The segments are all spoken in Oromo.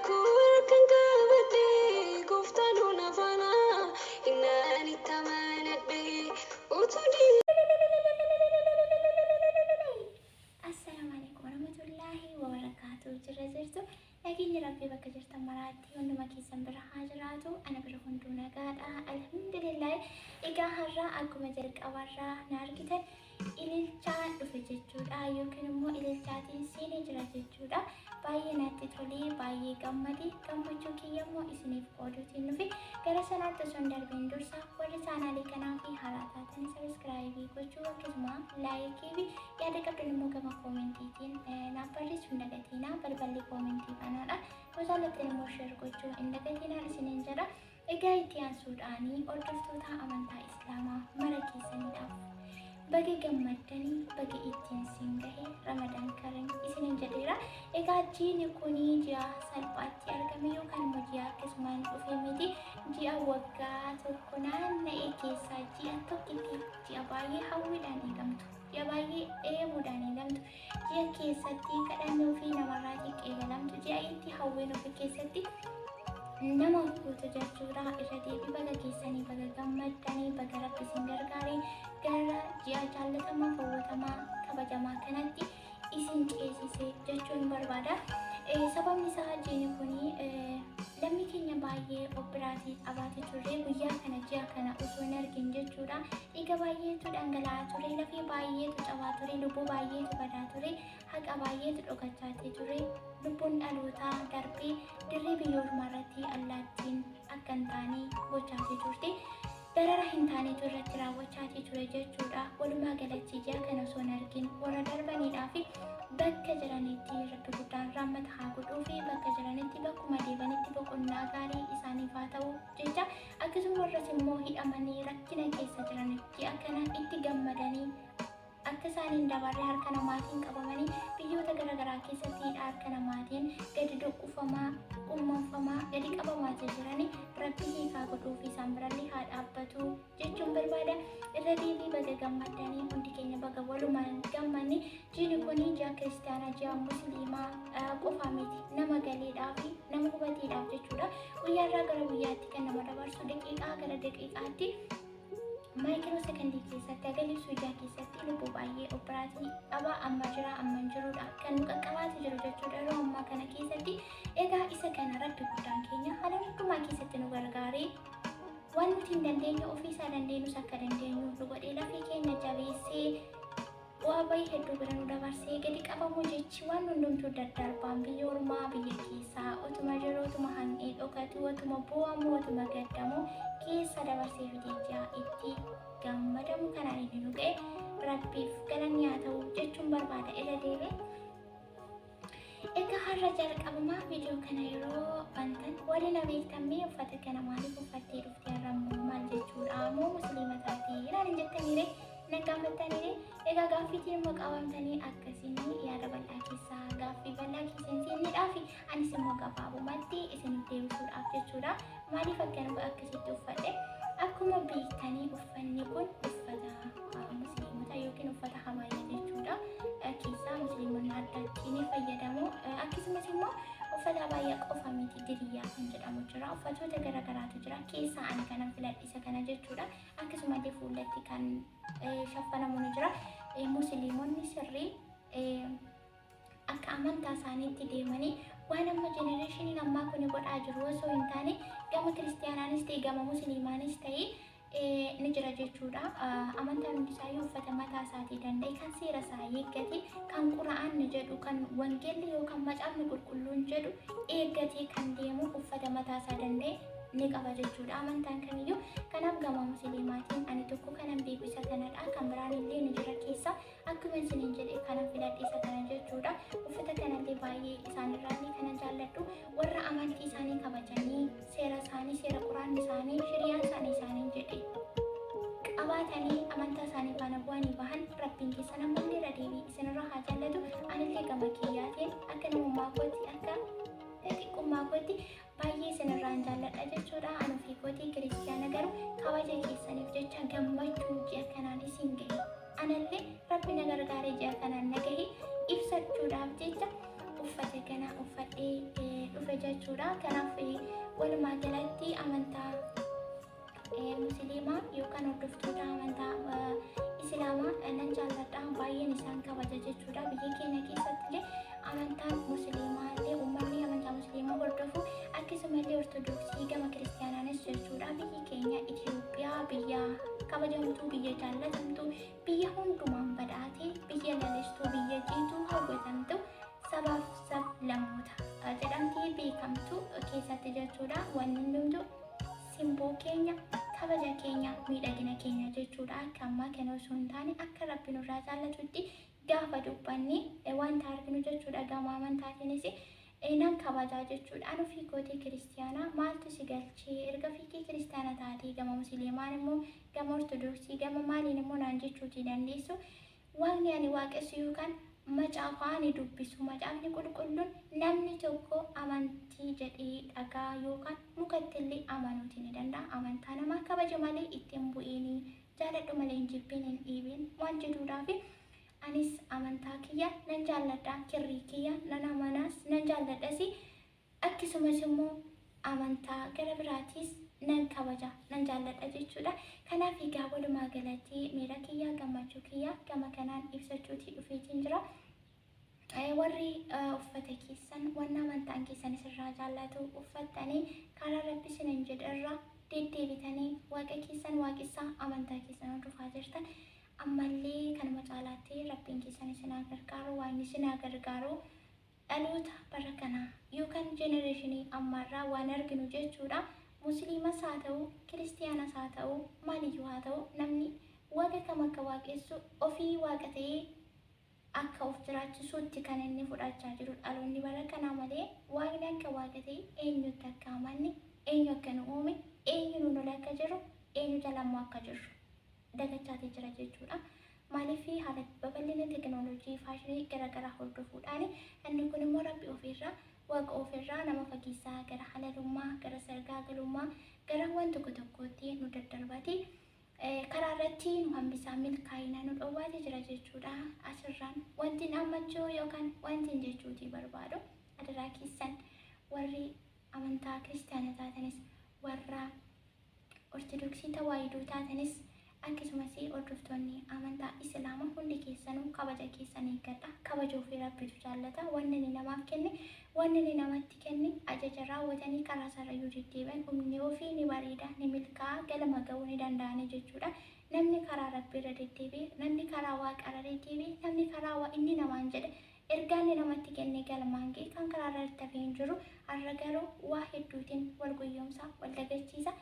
kan qabate gooftaan hunafana innaan itti amanadhe utuu Assalamualaikum warahmatullahi wabarakatuh. Jirtu nageenya rabbii bakka jirtan maraatti hunduma keessan bira haa jiraatu. Ana bira hunduu nagaadha. Alhamdulillah. Egaa har'a akkuma jalqabarraa na argitan ililchaa dhufe jechuudha yookiin immoo ililchaatiin seenee jira jechuudha. Baay'ee natti tolee baay'ee gammadee gammachuu kiyya immoo isiniif qooduutiin dhufe gara sanaatti osoo hin darbiin dursa warri chaanaalii kanaa fi haaraa taatan sabiskiraayibii gochuu akkasuma laayikii fi yaada qabdan immoo gama koomentiitiin naaf barreessuu hin dagatiinaa. Balballi koomentii kanaadha. Gosaalotiin immoo sheer gochuu hin dagatiinaan isiniin jedha. Egaa itti aansuudhaanii hordoftoota amantaa Islaamaa mara keessaniidhaaf baga gammaddanii baga ittiin siin gahe Ramadaan Kariim isiniin jedheera. Egaa jiini kunii ji'a salphaatti argame yookaan immoo ji'a akkasumaan dhufe miti. Ji'a waggaa tokko naanna'ee keessaa ji'a tokkitti ji'a baay'ee hawwiidhaan eegamtu. Ji'a baay'ee eeguudhaan eegamtu. Ji'a keessatti kadhannoo fi namarraa xiqqee galamtu. Ji'a itti hawwiin ofi keessatti nama guutu jechuudha. Irra deebii baga keessanii baga gammaddanii baga rabbi isin gargaaree gara ji'a jaallatamaa hawwatamaa kabajamaa kanatti isin ceesise jechuun barbaada. Sababni isaa jiini kuni lammii keenya baay'ee obbiraatii qabaatee turre guyyaa kana ji'a kana osoo hin argin jechuudha. Dhiiga baay'eetu dhangala'aa ture, lafee baay'eetu cabaa ture, lubbuu baay'eetu badaa ture, haqa baay'eetu dhokachaatee ture. Lubbuun dhalootaa darbee dirree biyyoormaa irratti allaattiin akka hin taane gochaatee turte. Darara hin taanetu irratti raawwachaatii ture jechuudha. Walumaa galatti ji'a kana osoo hin argin warra darbaniidhaa fi bakka jiranitti rabbi guddaan rahmata haa godhuu fi bakka jiranitti bakkuma deebanitti boqonnaa gaarii isaaniif haa ta'u jecha. Akkasuma warras immoo hidhamanii rakkina keessa jiranitti ji'a kana itti gammadanii akka isaaniin dabarre harka namaatiin qabamanii biyyoota garaagaraa keessatti hidhaa harka namaatiin gadi dhukkubfamaa uummamaa gadi qabamaa jiranii rabbi hiikaa godhuu fi isaan birallee haa dhaabbatu jechuun barbaada. Irra deebii baga gammaddanii hundi keenya baga walumaan gammanne. Jiini kunii ji'a kiristaanaa ji'a musliimaa qofaa miti, nama galeedhaa fi nama hubateedhaaf jechuudha. Guyyaarraa gara guyyaatti kan nama dabarsu daqiiqaa gara daqiiqaatti maayikiroo sekondii keessatti agarsiisuu ijaa keessatti lubbuu baay'ee operaatii dhabaa amma jira amma hin jirudha kan nu qaqqabaatee jiru jechuudha yeroo ammaa kana keessatti. Egaa isa kana rabbi guddaan keenya haala hundumaa keessatti nu gargaaree waan nuti hin dandeenye ofii isaa dandeenyus akka dandeenyu nu godhee lafee keenya jabeessee bu'aa bayii hedduu bira nu dabarsee gadi qabamu jechi waan hundumtuu daddarbaan biyya ormaa biyya keessaa otuma jiru otuma hanqee dhokatu otuma bu'amu otuma gaddamu keessa dabarsee fidee itti gammadamu kanaan inni nu ga'e rabbiif galanni haa ta'u jechuun barbaada. Irra deebiin egaa har'a jalqabumaa viidiyoo kana yeroo bantan waliin beektamee uffata kana maaliif uffattee dhuftee har'ammoo maal jechuudha moo musliima taatee ilaalin jettaniire naggaaffattaniire. Egaa gaaffiitiin immoo qabamtanii akkasiin yaada bal'aa keessaa gaaffii bal'aa keessan seenidhaa fi anis immoo gabaabumatti isiniif deebisuudhaaf jechuudha. Maaliif akkanuma akkasitti uffadhe? Akkuma beektanii uffanni kun uffata musliimota yookiin uffata habaayyaa jechuudha. Keessaa musliimonni adda addaa ni fayyadamu. Akkasumas immoo uffata habaayyaa qofa miti diriyyaa kan jedhamu jira. Uffatoota garaagaraatu jira. Keessaa ani kanan filadhisa kana jechuudha. Akkasumallee fuulatti kan shaffanamu ni jira. Musliimonni sirrii akka amantaa isaaniitti deemanii waan amma jenereeshiniin ammaa kun godhaa jiru osoo hin taane gama kiristiyaanaanis ta'e gama musliimaanis ta'e ni jira jechuudha. Amantaan hundi isaayyuu uffata mataa isaatii danda'e kan seera isaa eeggate kan qura'aan jedhu kan wangeelli yookaan macaafni qulqulluun jedhu eeggatee kan deemu uffata mataa isaa danda'e ni qaba jechuudha. Amantaan kamiyyuu kanaaf gama musliimaatiin ani tokko kanan beeku isa kanadha. Kan biraan illee ni jira keessa akkuma isiniin jedhe kanan filadhe isa kana jechuudha. Uffata kanallee baay'ee isaanirraallee kana jaalladhu. Warra amantii isaanii kabajanii seera isaanii seera quraanni isaanii shiriyaan isaanii jedhe qabaatanii amantaa isaanii faana bu'anii bahan rabbiin keessa namoonni irra deebii isinirra haa jaallatu. Anillee gama kiyyaatiin akka namummaa kootti akka xiqqummaa kootti baay'ee isinirraan jaalladha jechuudha. Ani ofii kootii kiristiyaana garuu kabaja keessaniif jecha gammachuu ji'a kanaan isin gahe. Anallee rabbi na gargaaree ji'a kanaan na gahe ibsachuudhaaf jecha uffata kana uffadhee dhufe jechuudha. Kanaaf walumaa galatti amantaa musliimaa yookaan hordoftoota amantaa islaamaa nan jaalladha, baay'een isaan kabaja jechuudha. Biyya keenya keessatti illee amantaan musliimaa illee uummanni amantaa musliimaa hordofu akkasumallee ortodoksii gama kiristaanaanis jechuudha. Biyyi keenya Itoophiyaa biyya kabajamtuu, biyya jaallatamtuu, biyya hundumaan badhaatee, biyya lalistuu, biyya jiituu hawwatamtu, sabaaf sab-lammoota jedhamtii beekamtu keessatti jechuudha. Wanni hundumtuu simboo keenya, kabaja keenya, miidhagina keenya jechuudha. Akka ammaa kana osoo hin taane akka Rabbi nurraa jaallatutti gaafa dubbanne wanta arginu jechuudha. Gama amantaatiinis nan kabajaa jechuudha. Anu fiigootii kiristaanaa maaltu si galchee erga fiigee kiristaana taatee gama musliimaan immoo gama ortodoksii gama maaliin immoo naan jechuutii dandeessu. Waaqni ani waaqessu yookaan macaafa ani dubbisu, macaafni qulqulluun namni tokko amantii jedhee dhagaa yookaan mukatti illee amanuutii ni danda'a. Amantaa namaa kabaja malee ittiin bu'iinii jaaladhu malee hin jibbiin hin dhiibin waan jedhuudhaaf anis amantaa kiyya nan jaalladha, kirrii kiyya nan amanaas nan jaalladhas. Akkasumas immoo amantaa gara biraatiis nan kabaja nan jaalladha jechuudha. Kanaaf egaa walumaa galatti miira kiyya gammachuu kiyya gama kanaan ibsachuutii dhufeetiin jira. Warri uffata keessan wanna amantaan keessan isirraa jaallatu uffattanii karaa Rabbi isiniin jedharra deddeebitanii waaqa keessan waaqessaa amantaa keessan hordofaa jirtan ammallee kanuma caalaatti Rabbiin keessan isinaa gargaaru, waan isinaa gargaaru dhaloota bara kanaa yookaan jenereeshinii ammaarraa waan arginu jechuudha. Musliimas haa ta'u, kiristiyaanas haa ta'u, maaliyyuu haa ta'u, namni waaqa kam akka waaqessu ofii waaqa ta'ee akka of jiraachisuutti kan inni fudhachaa jiru dhaloonni bara kanaa malee waaqni akka waaqa ta'e eenyutti akka amanne, eenyu akka nu uume, eenyu nu lola akka jiru, eenyu jalammoo akka jirru dagachaatii jira jechuudha. Maaliif haala babal'ina teekinooloojii faashinii garaagaraa hordofuudhaan inni kun immoo Rabbi ofirraa waaqa ofirraa nama fageessaa gara halalummaa, gara sagaagalummaa, gara waan tokko tokkootti nu daddarbate karaa irratti nu hambisaa milkaa'ina nu dhowwaatee jira jechuudha. Asirraan wanti ammachuu yookaan wanti jechuutii barbaadu adaraa keessan warri amantaa kiristaanaa taatanis warra ortodoksii tawaahidoo taatanis akkasumas hordoftoonni amantaa islaamaa hundi keessanuu kabaja keessan eeggadha. Kabaja ofii Rabbitu jaallata. Wanni inni namaaf kenne, wanni inni namatti kenne ajaja raawwatanii karaa sarayyuu deddeebi'an humni ofii ni bareeda, ni milkaa'a, galma ga'uu ni danda'ani jechuudha. Namni karaa Rabbi irra deddeebi'e, namni karaa waaqa irra deddeebi'e, namni karaa inni namaan jedhe ergaan namatti kenne galmaan ga'e kan karaa irra tafee hin jiru. Har'a garuu waa hedduutiin wal guyyoomsa, wal dagachiisa.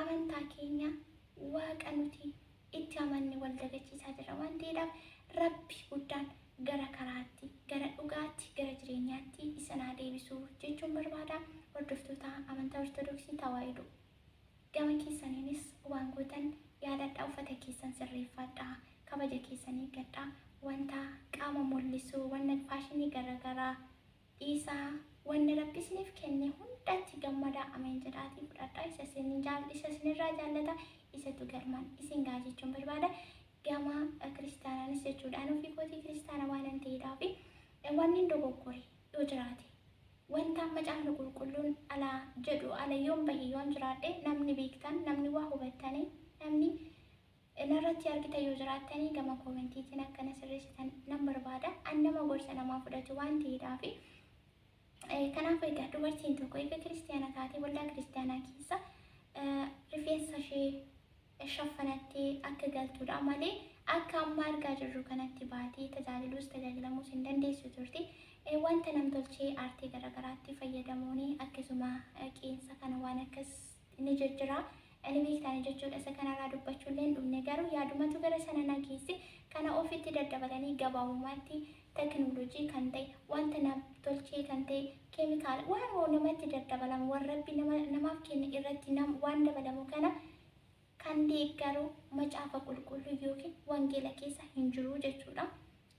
Amantaa keenya waaqa nuti itti amanne wal dagachiisaa jira waan ta'eedhaaf Rabbi guddaan gara karaatti, gara dhugaatti, gara jireenyaatti isin haa deebisu jechuun barbaada. Hordoftoota amantaa ortodoksii tawaahidoo gama keessaniinis waan gootan yaadadhaa, uffata keessan sirreeffadhaa, kabaja keessan eeggadhaa, wanta qaama mul'isu, wanna faashinii garaagaraa dhiisaa, wanna Rabbi isiniif kenne hundatti gammadaa ameen jedhaatii fudhadhaa. Isa isinirraa jaallata, isatu galmaan isin gaa jechuun barbaada. Gama kiristaanaanis jechuudha. Anu fiigootii kiristaana waan hin ta'eedhaaf wanni dogoggore yoo jiraate wanta macaafni qulqulluun alaa jedhu ala yoon bahe yoon jiraadhe namni beektan, namni waa hubattanii, namni narratti argitan yoo jiraattanii gama koomentiitiin akkana sirreessitan nan barbaada. An nama gorsa namaa fudhatu waan ta'eedhaaf kanaaf egaa dubartiin tokko egaa kiristaana taatee waldaa kiristaanaa keessa rifeensa ishee shaffanattee akka galtuudha malee akka amma argaa jirru kanatti baatee tajaajiluus tajaajilamuus hin dandeessu turte. Wanta namtolchee aartii garaagaraatti fayyadamuun akkasuma qeensa kana waan akkas ni jijjiira. Ani beektan jechuudha. Isa kanarraa dubbachuu illee hin dhumne garuu yaadumatu gara sana nageesse kana ofitti daddabalanii gabaabumatti teekinooloojii kan ta'e wanta namtolchee kan ta'e keemikaala waan namatti daddabalamu waan Rabbi namaaf kenne irratti waan dabalamu kana kan deeggaru macaafa qulqulluu yookiin wangeela keessa hin jiru jechuudha.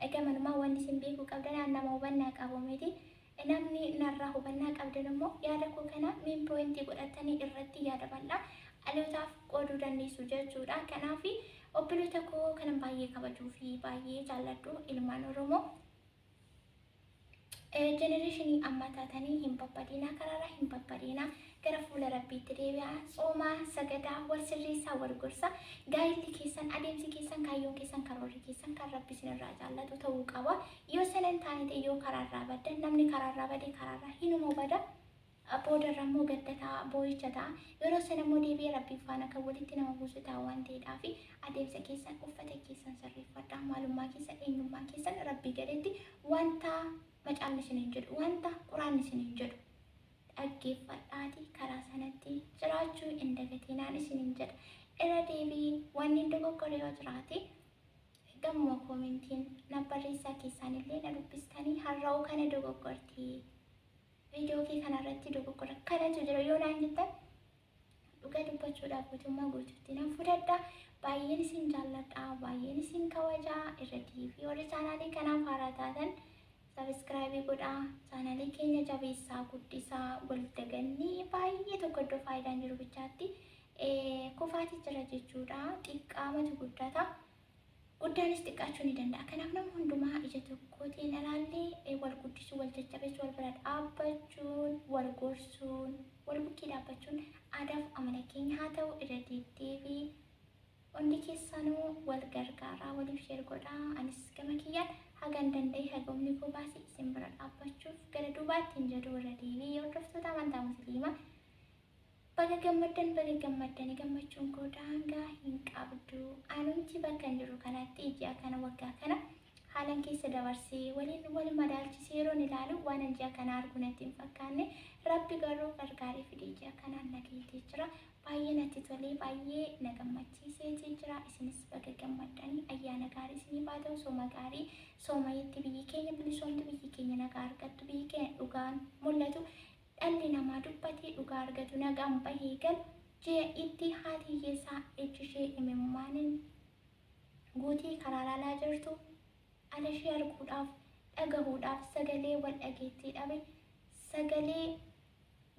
Egaa manumaa wanni isin beekuu qabdan nama hubannaa qabu miti. Namni narraa hubannaa qabdan immoo yaada koo kana min poointii godhatanii irratti yaada bal'aa dhalootaaf qooduu dandeessu jechuudha. Kanaaf obboleewwan koo kanan baay'ee kabajuu fi baay'ee jaalladhu ilmaan Oromoo Generation amma taatanii hin babbadinaa karaarra hin babbadinaa gara fuula rabbiitti deebi'aa soomaa sagadaa wal sirreessaa wal gorsaa gaa'illi keessan adeemsi keessan kaayyoon keessan karoorri keessan kan rabbi isinirraa jaallatu ta'uu qaba yoo sanan taanite yoo karaarraa baddan namni karaarraa bade karaarraa hinuma bada boodarra immoo gaddataa boo'icha ta'a yeroo sana immoo deebi'ee rabbii faana kan walitti nama buusu ta'a waan ta'eedhaaf adeemsa keessan uffata keessan sirreeffadhaa maalummaa keessan eenyummaa keessan rabbii galetti wanta macaalli isiniin jedhu wanta quraanni isiniin jedhu dhaggeeffadhaatii karaa sanatti jiraachuu hin dagatinaan isiniin jedha irra deebii wanni dogoggore yoo jiraate gammoo koomentiin na barreessaa keessaanillee na dubbistanii har'a'uu kana dogoggortii viidiyoo kee kanarratti dogoggora kanatu jira yoo naan jettan dhuga dubbachuudhaaf guutummaa guutuutti nan fudhadha baay'een isin jaalladha baay'een isin kabajaa irra deebii warri chaanaalii kanaaf haaraa taatan Subscribe godha channel keenya jabeessaa guddisaa wal dagannii baay'ee tokko iddoo faayidaan jiru bichaatti kufaati jira jechuudha xiqqaamatu guddata guddaanis xiqqaachuu ni danda'a kanaaf nama hundumaa ija tokkootiin ilaallee wal guddisuu wal jajjabeessuu wal bira dhaabbachuun wal gorsuun wal bukkee dhaabbachuun aadaaf amala keenya haa ta'u irra deddeebii hundi keessanuu wal gargaaraa waliif sheer godhaa anis gama kiyyaan hagan danda'e hagumni koo baasii isin bira dhaabbachuuf gara duubaatti hin jedhu irra deebii hordoftoota amantaa musliimaa baga gammaddanii gammachuun koo daangaa hin qabdu anumti bakka hin jiru kanatti ji'a kana waggaa kana haalan keessa dabarsee waliin wal madaalchisee yeroon ilaalu waan ji'a kana argu natti hin fakkaanne rabbi garuu gargaaree fidee ji'a kanaan nageetee jira baay'ee natti tolee baay'ee na gammachiisee jira isinis baga gammaddanii ayyaana gaarii isinii haa ta'u sooma gaarii soomayetti biyyi keenya bilisoomtu biyyi keenya nagaa argattu biyyi keenya dhugaan mul'atu dhalli namaa dubbatee dhugaa argatu nagaan bahee galu ji'a itti haati hiyyeessaa ejjishee imimmaaniin guutii karaa laalaa jirtu alashee arguudhaaf dhagahuudhaaf sagalee wal dhageettii dhabe sagalee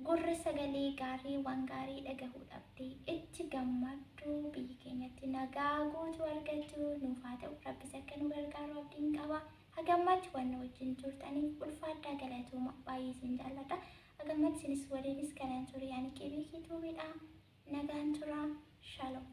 gurri sagalee gaarii waan gaarii dhagahuu dhabdee itti gammaddu biyyi keenyatti nagaa guutuu argatu nuuf haa ta'u rabbis akka nu gargaaru abdiin qaba hagammatti waan wajjin turtaniif ulfaadhaa galatooma baay'ee isin jaalladha hagammatti isinis waliinis kanaan ture yaani qeebii kituubidha nagaan tura shalom